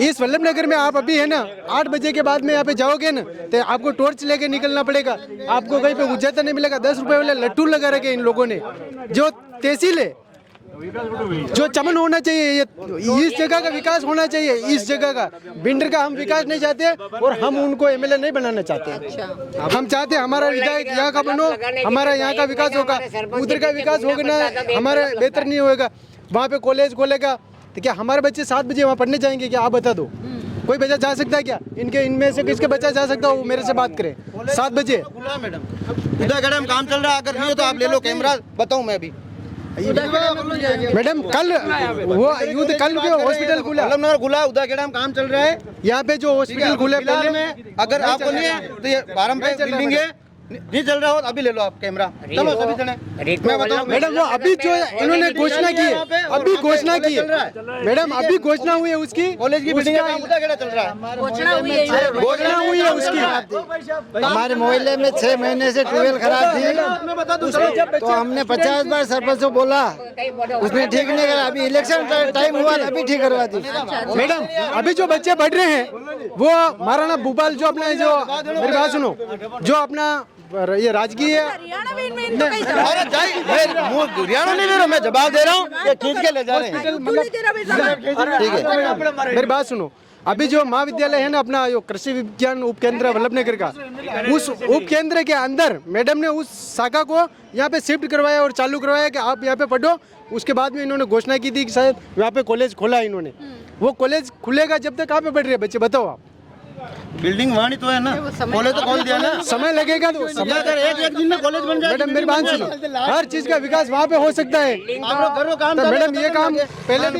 इस वल्लभ नगर में आप अभी है ना 8 बजे के बाद में यहाँ पे जाओगे ना तो आपको टॉर्च लेके निकलना पड़ेगा, आपको कहीं पे उजाता नहीं मिलेगा। 10 रुपए वाले लट्टू लगा रखे इन लोगों ने, जो तहसील है जो चमन होना चाहिए, ये इस जगह का विकास होना चाहिए, इस जगह का। बिंडर का हम विकास नहीं चाहते और हम उनको एमएलए नहीं बनाना चाहते। हम चाहते हैं हमारा विधायक यहाँ का बनो, हमारा यहाँ का विकास होगा, उधर का विकास होगा ना हमारा बेहतर नहीं होगा। वहाँ पे कॉलेज खोलेगा तो क्या हमारे बच्चे 7 बजे वहाँ पढ़ने जाएंगे क्या? आप बता दो, कोई बच्चा जा सकता है क्या? इनमें से किसके बच्चा जा सकता है वो मेरे से बात करें। 7 बजे उदयगढ़ में काम चल रहा है, अगर नहीं हो तो आप ले लो कैमरा, बताऊं मैं अभी। मैडम कल वो युद्ध कल हॉस्पिटल खुला, नगर खुला, उदयगढ़ में काम चल रहा है। यहाँ पे जो हॉस्पिटल खुले पहले में अगर आपको नहीं है तो ये पारंपरिक बिल्डिंग है, नहीं चल रहा हो अभी ले लो आप कैमरा। चलो सभी जने मैं बताऊं मैडम, वो अभी जो इन्होंने घोषणा की है, अभी घोषणा की है मैडम, अभी घोषणा हुई है उसकी, कॉलेज की बिल्डिंग का उदयगढ़ चल रहा है, घोषणा हुई है उसकी। हमारे मोहल्ले में 6 महीने से ट्यूबवेल खराब थी, तो हमने 50 बार सरपंच को बोला, उसने ठीक नहीं करा। अभी इलेक्शन टाइम हुआ अभी ठीक करवा दी। मैडम अभी जो बच्चे पढ़ रहे हैं वो महाराणा भूपाल जो अपना जो मेरी बात सुनो, जो अपना ये राजकीय हरियाणा नहीं दे रहा, मैं जवाब दे रहा हूँ, ये खींच के ले जा रहे हैं। ठीक है मेरी बात सुनो, अभी जो महाविद्यालय है ना अपना जो कृषि विज्ञान उपकेंद्र वल्लभनगर का, उस उपकेंद्र के अंदर मैडम ने उस शाखा को यहाँ पे शिफ्ट करवाया और चालू करवाया कि आप यहाँ पे पढ़ो। उसके बाद में इन्होंने घोषणा की थी कि शायद यहाँ पे कॉलेज खोला है इन्होंने। वो कॉलेज खुलेगा जब तक कहाँ पे पढ़ रहे हैं बच्चे, बताओ आप? बिल्डिंग वहाँ तो है ना, कॉलेज तो खोल दिया ना, समय लगेगा तो समय एक दिन में कॉलेज बन जाए। मैडम मेरी बात सुनो, हर चीज का विकास वहाँ पे हो सकता है। तो मैडम ये काम पहले भी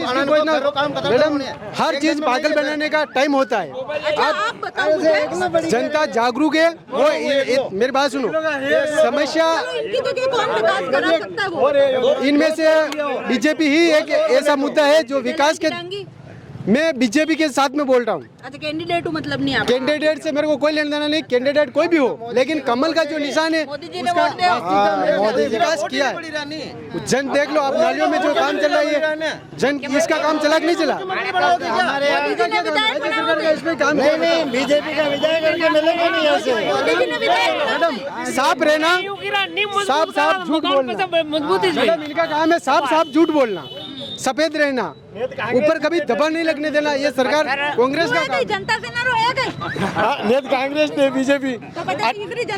मैडम हर चीज पागल बनाने का टाइम होता है। आप जनता जागरूक है, वो मेरी बात सुनो, समस्या इनमें से बीजेपी ही एक ऐसा मुद्दा है जो विकास के, मैं बीजेपी के साथ में बोल रहा हूँ। अच्छा कैंडिडेट हूँ मतलब नहीं, कैंडिडेट से मेरे को कोई लेना देना नहीं, कैंडिडेट कोई भी हो, लेकिन कमल का जो निशान है मोदी विकास किया है। जन देख लो आप, नालियों में जो काम चल रहा है जन इसका काम चला कि नहीं चला? इसमें काम नहीं, बीजेपी का विधायक मैडम साफ रहना, साफ झूठ बोलना, मैडम इनका काम है साफ झूठ बोलना, सफेद रहना, ऊपर कभी दबा नहीं लगने देना। ये सरकार काँग्रेस का काम, जनता सेना रो है काय? नेत काँग्रेस ने बीजेपी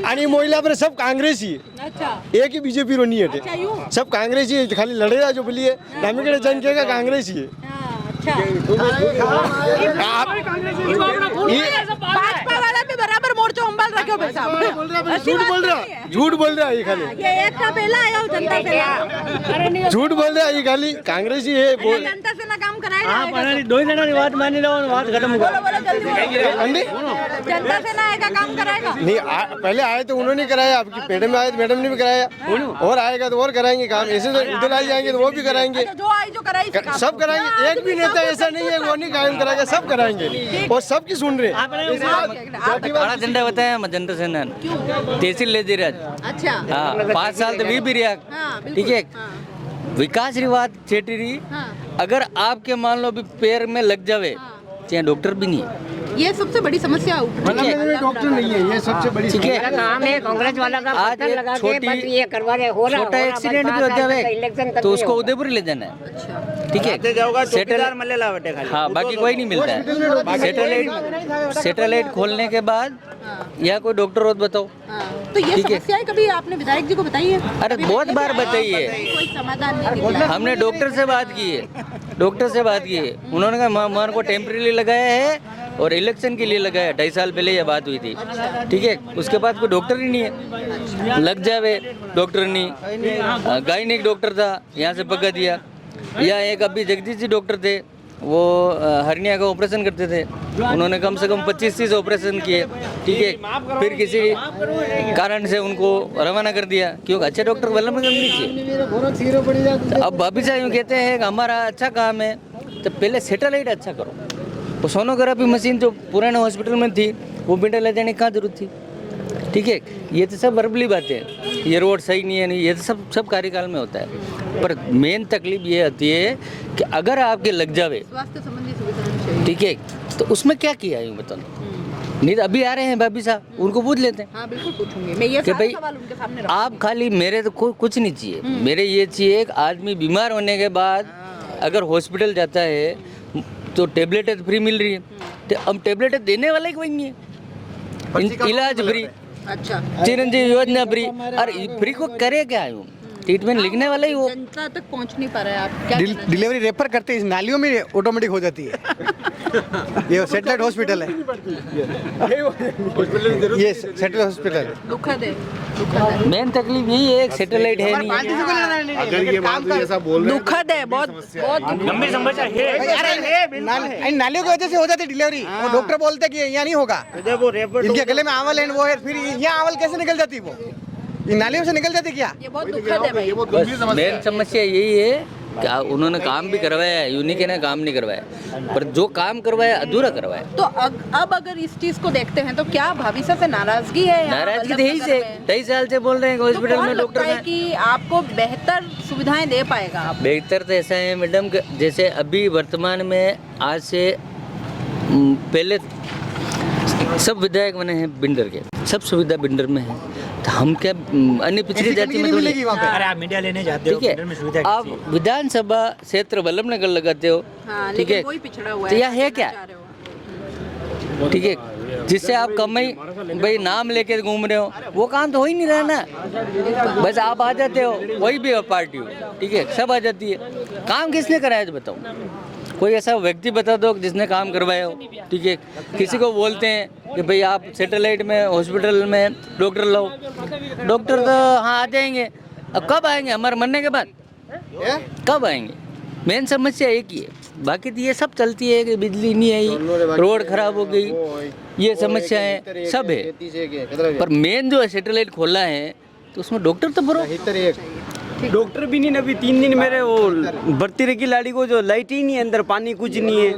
आणि महिला सब काँग्रेस ही, एक ही बीजेपी रो नहीं है, सब काँग्रेस ही, खाली लड़ेगा जो बोलिए आम्हीकडे जनते का काँग्रेस ही है। भाजपा वाला भी बराबर मोर्चा उम्बाल रखे भाई साहब, झूठ बोल रहा है ये खाली, ये एक का पहला आया हो जनता सेना, झूठ बोल रहा है ये खाली, कांग्रेस ही है। जनता सेना काम कराएगा, 2 जणांनी बात मानी लावून बात खत्म बोलो जनता सेना आएगा काम कराएगा नहीं, पहले आए तो उन्होंने कराया, आपकी पेड़ में आए तो मैडम ने भी कराया, और आएगा तो और कराएंगे काम, ऐसे तो उधर आ जाएंगे तो वो भी कराएंगे, जो आई जो कराई सब कराएंगे। एक भी नेता ऐसा नहीं है वो नहीं काम कराएगा, सब कराएंगे और सबकी सुन रहे। काला झंडा बताया जनता सेना तहसील ले दे रहा। अच्छा हाँ 5 साल तो भी रहा, ठीक है। विकास रिवाज चेटरी अगर आपके मान लो अभी पैर में लग जावे, चाहे डॉक्टर भी नहीं है, ये सबसे बड़ी समस्या डॉक्टर नहीं है, ये सबसे बड़ी ठीक है। काम है कांग्रेस वाला का आज पत्थर लगा के बस ये करवा रहे, हो रहा छोटा एक्सीडेंट भी हो जावे तो उसको उदयपुर ले जाना है, ठीक है। हाँ बाकी कोई नहीं मिलता है। सैटेलाइट खोलने के बाद या कोई डॉक्टर हो बताओ, तो ये समस्याएं कभी आपने विधायक जी को बताई है? अरे बहुत बार बताई है, कोई समाधान नहीं निकला। हमने डॉक्टर से बात की है, डॉक्टर से बात की है, उन्होंने कहा मान को टेम्परेरी लगाया है और इलेक्शन के लिए लगाया, 2.5 साल पहले ये बात हुई थी, ठीक है। उसके बाद कोई डॉक्टर ही नहीं है, लग जावे डॉक्टर नहीं, गायनिक डॉक्टर था यहाँ से पका दिया, या एक अभी जगदीश जी डॉक्टर थे, वो हर्निया का ऑपरेशन करते थे, उन्होंने कम से कम 25-30 ऑपरेशन किए, ठीक है। फिर किसी कारण से उनको रवाना कर दिया, क्योंकि अच्छे डॉक्टर वल्लभनगर नहीं चाहिए। अब भाभी साहब यूँ कहते हैं कि हमारा अच्छा काम है, तो पहले सैटेलाइट अच्छा करो। वो सोनोग्राफी मशीन जो पुराने हॉस्पिटल में थी वो बेटा ले जाने की कहाँ जरूरत थी, ठीक है। ये तो सब वर्बली बातें हैं, ये रोड सही नहीं है, नहीं, ये तो सब कार्यकाल में होता है, पर मेन तकलीफ ये आती है कि अगर आपके लग जावे, स्वास्थ्य संबंधी सुविधाएं चाहिए, ठीक है, तो उसमें क्या किया यूँ बताओ। नहीं तो अभी आ रहे हैं भाभी साहब, उनको पूछ लेते हैं। हाँ बिल्कुल पूछूंगी मैं, ये कि सारे भाई सवाल उनके सामने रखूंगी। आप खाली मेरे तो कुछ नहीं चाहिए, मेरे ये चाहिए कि आदमी बीमार होने के बाद अगर हॉस्पिटल जाता है तो टेबलेटें फ्री मिल रही है, तो अब टेबलेटें देने वाला ही कोई नहीं है, इलाज फ्री, अच्छा चिरंजीवी योजना फ्री, और फ्री को करे क्या है, ट्रीटमेंट लिखने वाला ही वो। जनता तक पहुंच नहीं पा रहा है, आप क्या कहना डिलीवरी रेफर करते हैं इस नालियों में ऑटोमेटिक हो जाती है। ये सेटेलाइट हॉस्पिटल है, ये सेटेलाइट हॉस्पिटल है। दुखद है, मेन तकलीफ यही है, एक सैटेलाइट है नहीं। अगर ये बात ऐसा बोल रहे दुखद है, बहुत बहुत गंभीर समस्या है। नालियों की वजह से हो जाती डिलीवरी, वो डॉक्टर बोलते कि यहाँ नहीं होगा, इनके गले में आवल है, वो है, फिर यहाँ आवल कैसे निकल जाती वो, इन नालियों से निकल जाती क्या? ये बहुत दुखद है भाई। मेन समस्या यही है कि उन्होंने काम भी करवाया है, यूनिक ने काम नहीं करवाया, पर जो काम करवाया अधूरा करवाया। तो अब अगर इस चीज को देखते हैं तो क्या भविष्य से नाराजगी है? नाराजगी यही से 23 साल से बोल रहे हैं हॉस्पिटल में डॉक्टर है कि आपको बेहतर सुविधाएं दे पाएगा आप? बेहतर तो ऐसा है मैडम, जैसे अभी वर्तमान में आज से पहले सब विधायक बने हैं बिंडर के, सब सुविधा बिंडर में है, तो हम क्या अन्य पिछड़ी जाति में मिलेगी वहाँ पे? अरे आप मीडिया लेने जाते हो, ठीक है, आप विधानसभा क्षेत्र वल्लभनगर लगाते हो, ठीक है, कोई पिछड़ा हुआ तो यह है क्या, ठीक है, जिससे आप कमाई भाई नाम लेके घूम रहे हो, वो काम तो हो ही नहीं रहा ना, बस आप आ जाते हो, वही भी पार्टी हो, ठीक है, सब आ जाती है, काम किसने कराया बताओ, कोई ऐसा व्यक्ति बता दो जिसने काम करवाया हो, ठीक है, किसी को बोलते हैं कि भाई आप सैटेलाइट में हॉस्पिटल में डॉक्टर लो, डॉक्टर तो हाँ आ जाएंगे, अब कब आएंगे, हमारे मरने के बाद कब आएंगे, मेन समस्या एक ही है, बाकी तो ये सब चलती है कि बिजली नहीं आई, रोड खराब हो गई, ये समस्या है, सब है, पर मेन जो है सैटेलाइट खोला है तो उसमें डॉक्टर तो भरो। डॉक्टर भी नहीं, अभी 3 दिन मेरे वो बढ़ती रही लाड़ी को, जो लाइट ही नहीं है अंदर, पानी कुछ नहीं है,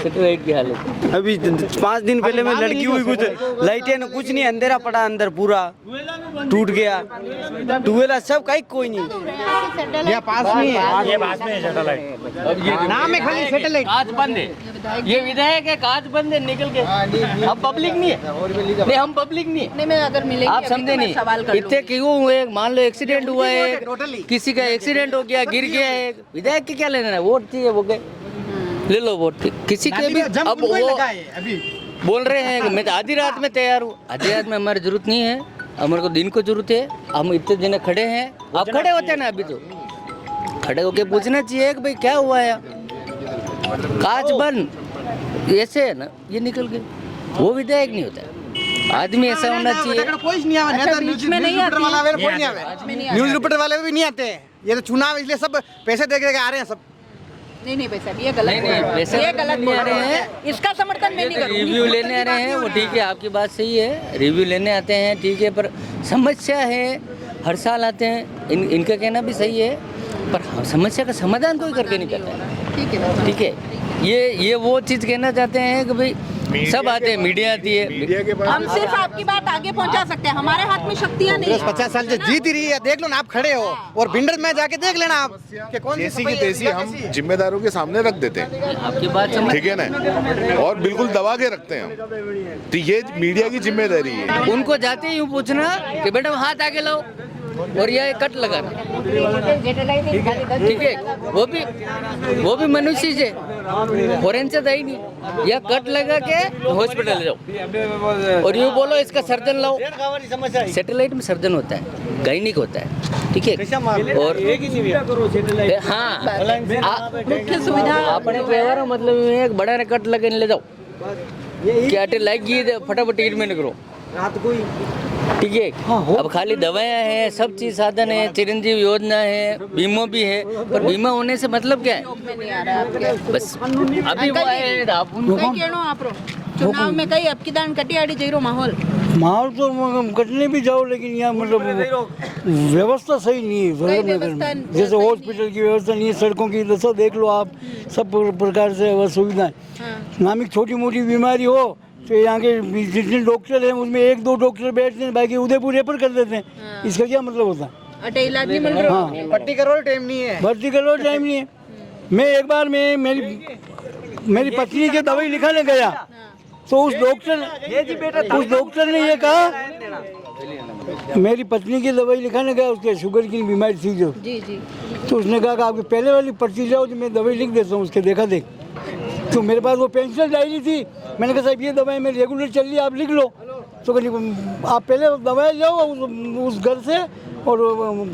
सैटेलाइट की हालत अभी 5 दिन पहले मैं लड़की हुई, कुछ लाइट है ना, कुछ नहीं, अंधेरा पड़ा अंदर, पूरा टूट गया, टूवेला सब कहीं कोई नहीं, यहाँ पास में है, ये पास में है सैटेलाइट, नाम है खाली सैटेलाइट, कांच बंद है, ये विधायक है, कांच बंद है, निकल के, हम पब्लिक नहीं है, नहीं हम पब्लिक नहीं है, नहीं मैं अगर मिलेगी आप समझे नहीं, इतने क्यों हुए, मान लो एक्सीडेंट हुआ है, किसी का एक्सीडेंट हो गया, गिर गया है, विधायक के क्या लेना है, वोट चाहिए, वो गए ले लो वोट, किसी के भी, अब वो बोल रहे हैं कि मैं तो आधी रात में तैयार हूँ, आधी रात में हमारी जरूरत नहीं है, हमारे को दिन को जरूरत है, हम इतने दिन खड़े हैं, आप खड़े होते हैं ना, अभी तो खड़े होके पूछना चाहिए कि भाई क्या हुआ है, कांच बंद ऐसे है ना, ये निकल गए, वो विधायक नहीं होता है, आदमी ऐसा होना चाहिए। कोई नहीं आवा, न्यूज रिपोर्टर वाले भी नहीं आते हैं, ये तो चुनाव इसलिए सब पैसे दे के आ रहे हैं सब। नहीं पैसा ये गलत, नहीं, ये गलत नहीं आ रहे हैं, इसका समर्थन मैं नहीं करूँगी। रिव्यू लेने आ रहे हैं, वो ठीक है, आपकी बात सही है, रिव्यू लेने आते हैं, ठीक है, पर समस्या है, हर साल आते हैं, इनका कहना भी सही है, पर समस्या का समाधान कोई करके नहीं करता है, ठीक है, ये वो चीज़ कहना चाहते हैं कि भाई सब आते हैं, मीडिया आती है, हम सिर्फ आपकी बात आगे पहुंचा सकते हैं, हमारे हाथ में शक्तियाँ नहीं है। 50 साल से जीत ही रही है, देख लो ना, आप खड़े हो, और भिंडर में जाके देख लेना आप कि कौन जैसी की तैसी हम जिम्मेदारों के सामने रख देते हैं, आपकी बात ठीक है ना, और बिल्कुल दबा के रखते हैं हम, तो ये मीडिया की जिम्मेदारी है। उनको जाते ही यूँ पूछना कि मैडम हाथ आगे लाओ और ये कट लगाना, ठीक है, वो भी मनुष्य से फॉरेन से ही नहीं, या कट लगा के हॉस्पिटल जाओ और यूँ बोलो इसका सर्जन लाओ, सैटेलाइट में सर्जन होता है, गायनिक होता है, ठीक है, और हाँ मुख्य सुविधा अपने व्यवहार मतलब एक बड़ा कट लगे ले जाओ, क्या लाइक ये फटाफट ट्रीटमेंट करो, ठीक है, अब खाली दवाएं हैं, सब चीज साधन है, चिरंजीवी योजना है, बीमा भी है, पर बीमा होने से मतलब क्या है, बस अभी वो आए आप चुनाव में कई अब की दान कटियाड़ी जैरो माहौल तो कटने भी जाओ, लेकिन यहाँ मतलब व्यवस्था सही नहीं है वल्लभनगर में, जैसे हॉस्पिटल की व्यवस्था नहीं है, सड़कों की दशा देख लो आप, सब प्रकार से सुविधाएं, नामिक छोटी मोटी बीमारी हो तो यहाँ के जितने डॉक्टर हैं उसमें 1-2 डॉक्टर बैठते हैं, बाकी उदयपुर रेफर कर देते हैं, इसका क्या मतलब होता है, इलाज नहीं मिल रहा, हाँ, भर्ती करो टाइम नहीं है, मैं एक बार मेरी पत्नी के दवाई लिखाने गया, तो उस डॉक्टर ने ये कहा, मेरी पत्नी की दवाई लिखाने गया, उसके शुगर की बीमारी थी जो, जी जी। तो उसने कहा कि आपकी पहले वाली पर्ची लाओ तो मैं दवाई लिख देता हूँ, उसके देखा देख। तो मेरे पास वो पेंसिल डायरी थी, मैंने कहा साहब ये दवाई मेरी रेगुलर चल रही है, आप लिख लो। तो कहली आप पहले दवाई लाओ उस घर से और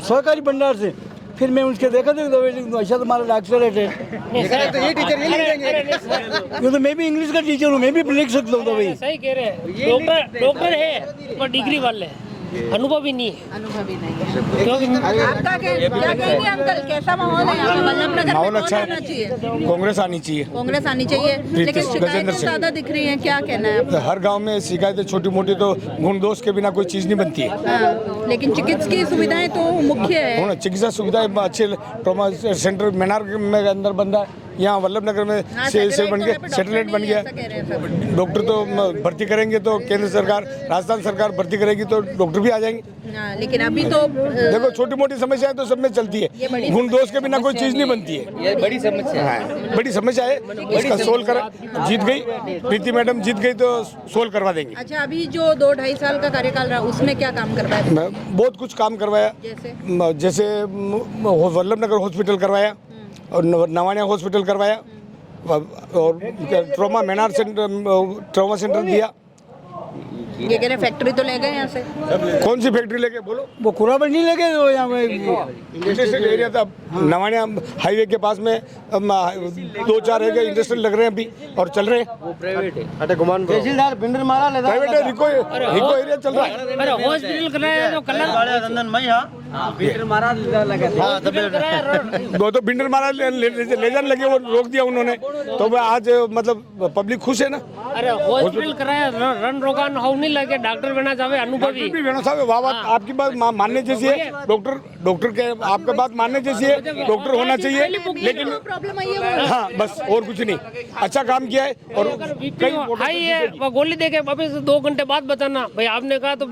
सहकारी भंडार से, फिर मैं उसके देखा देख दवाई लिख दूँ। अच्छा तुम्हारा डॉक्टर है तो ये टीचर ये लिख देंगे। ये तो मैं भी इंग्लिश का टीचर हूँ, मैं भी लिख सकता हूँ दवाई। सही कह रहे हैं, डॉक्टर है पर डिग्री वाले अनुभव ही नहीं है। अनुभवी नहीं है। आपका क्या कहेंगे अंकल, कैसा माहौल है यहाँ पे? वल्लभनगर में माहौल कौन अच्छा आना चाहिए? है, कांग्रेस आनी चाहिए। कांग्रेस आनी चाहिए, लेकिन शिकायतें ज्यादा दिख रही हैं, क्या कहना है आपका? हर गांव में शिकायतें छोटी मोटी तो गुण दोष के बिना कोई चीज़ नहीं बनती है। हाँ, लेकिन चिकित्सकीय सुविधाएं तो मुख्य है। चिकित्सा सुविधाएं अच्छे, ट्रॉमा सेंटर मेनार में अंदर बन रहा है, यहाँ वल्लभनगर में से बन गया, सैटेलाइट बन गया। डॉक्टर तो भर्ती करेंगे तो केंद्र सरकार, राजस्थान सरकार भर्ती करेगी तो डॉक्टर भी आ जाएंगे। लेकिन अभी तो देखो छोटी मोटी समस्याएं तो सब में चलती है, गुण दोष के बिना कोई चीज नहीं बनती है। ये बड़ी समस्या है, बड़ी समस्या है, इसका सोल्व कर। जीत गई प्रीति मैडम, जीत गई तो सोल्व करवा देंगे। अच्छा, अभी जो 2-2.5 साल का कार्यकाल रहा उसमें क्या काम करवाया? बहुत कुछ काम करवाया, जैसे वल्लभनगर हॉस्पिटल करवाया और नवानिया हॉस्पिटल करवाया और trauma Maynard centre, trauma centre दिया। ये कह रहे फैक्ट्री तो ले गए यहाँ से। कौन सी फैक्ट्री लेके बोलो? वो खुराबड़ नहीं लगे तो यहाँ में इंडस्ट्रियल एरिया था, नवानिया हाईवे के पास में 2-4 एरिया इंडस्ट्रियल लग रहे हैं अभी और चल रहे हैं। वो प्राइवेट है, तहसीलदार भिंडर मारा लेता प्राइवेट है, रिको एरिया चल रहा है। अरे हॉस्पिटल कर रहे हैं तो कलर भिंडर मारा लगा वो तो भिंडर मारा ले जाने लगे, वो रोक दिया उन्होंने, तो वह आज मतलब पब्लिक खुश है ना। अरे हॉस्पिटल कराया, रन रोगान हो नहीं लगे, डॉक्टर बना जावे अनुभवी। वेणु साहब वाह बात आपकी बात मानने जैसी है, डॉक्टर के आपका बात मानने जैसी है, डॉक्टर होना चाहिए, लेकिन प्रॉब्लम आई है हाँ बस और कुछ नहीं, अच्छा काम किया है। और हाई है वो गोली देके वापस 2 घंटे बाद बताना भाई आपने कहा तो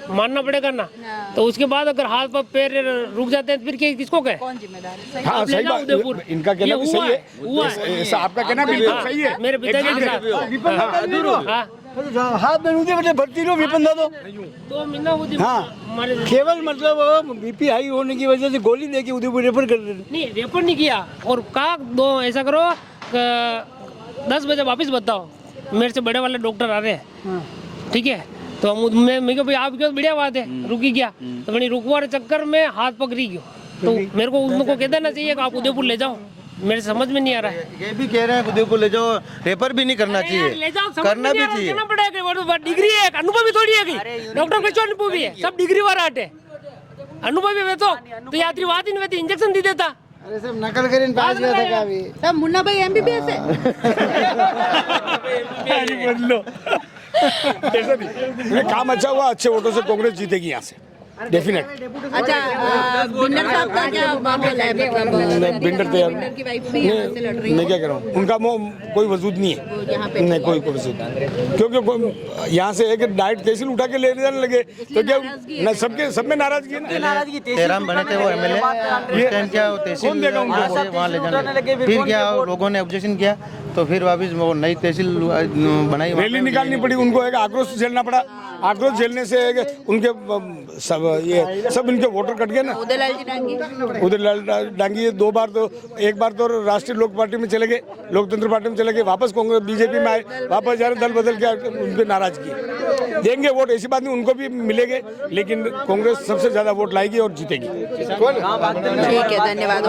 मानना पड़ेगा ना। तो उसके बाद अगर हाथ पर पैर रुक जाते हैं फिर किसको कहे? कौन जिम्मेदार है? हाँ सही बात, इनका कहना भी सही है, ऐसा आपका कहना भी सही है। मेरे पिताजी के साथ हाथ में ऊँचे बटे भर्ती लो विपन दो 2 महीना हुई। हाँ, केवल मतलब बीपी हाई होने की वजह से गोली देके उदयपुर रेफर कर देते। नहीं रेफर नहीं किया और कहा दो ऐसा करो 10 बजे वापस बताओ, मेरे से बड़े वाले डॉक्टर आ रहे हैं, ठीक है। तो मैं भाई आप क्यों बढ़िया बात है, रुकी क्या तो बड़ी रुकवारे चक्कर में हाथ पकड़ी गयो। तो मेरे को उनको कह देना चाहिए कि आप उदयपुर ले जाओ, मेरे समझ में नहीं आ रहा है। ये भी कह रहे हैं उदयपुर ले जाओ, रेफर भी नहीं करना चाहिए, ले जाओ, करना भी चाहिए। डिग्री है, अनुभवी थोड़ी है, डॉक्टर क्यों अनुभवी है, सब डिग्री वाला हटे अनुभवी है तो यात्री बात ही नहीं, इंजेक्शन दे देता। अरे सब नकल करें पास गया था अभी। तब मुन्ना भाई MBBS है। ऐसा नहीं, काम अच्छा हुआ, अच्छे वोटों से कांग्रेस जीतेगी यहाँ से डेफिनेट। अच्छा, बिंडर साहब का क्या मामला है? मतलब बिंडर तो यार की वाइफ भी यहाँ से लड़ रही मैं क्या कह रहा हूँ, उनका कोई वजूद नहीं है यहाँ पे। नहीं, कोई वजूद नहीं, क्योंकि यहाँ से एक डाइट तहसील उठा के ले जाने लगे तो क्या न सबके सब में नाराजगी है ना। तेराम बने थे वो MLA, उस टाइम क्या तहसील वहाँ ले जाने लगे, फिर क्या लोगों ने ऑब्जेक्शन किया तो फिर वापस वो नई तहसील बनाई, रैली निकालनी पड़ी उनको, एक आक्रोश झेलना पड़ा, आक्रोश झेलने से उनके सब इनके वोटर कट गए ना। उदयलाल डांगी 2 बार तो, एक बार तो राष्ट्रीय लोक पार्टी में चले गए, लोकतंत्र पार्टी में चले गए, वापस कांग्रेस बीजेपी में आए, वापस जा रहे, दल बदल के उनके नाराजगी देंगे वोट, ऐसी बात नहीं, उनको भी मिलेंगे, लेकिन कांग्रेस सबसे ज्यादा वोट लाएगी और जीतेगी। ठीक है, धन्यवाद।